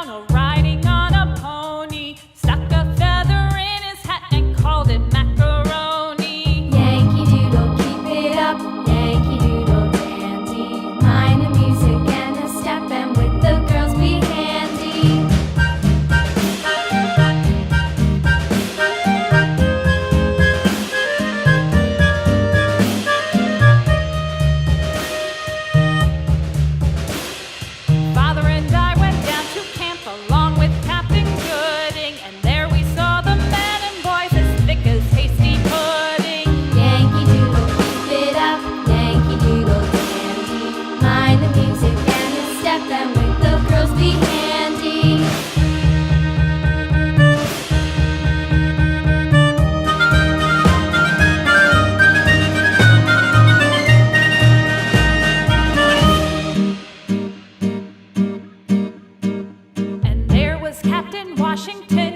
town riding on a pony, stuck a feather in his hat and called it macaroni. Yankee Doodle, keep it up, Yankee Doodle dandy. Mind the music and the step, and with the girls be handy. Father and I went down to camp along with Captain Gooding, and there we saw the men and boys as thick as hasty pudding. Yankee Doodle, keep it up, Yankee Doodle dandy. Mind the music and the step, and with the girls be handy. And there was Captain Washington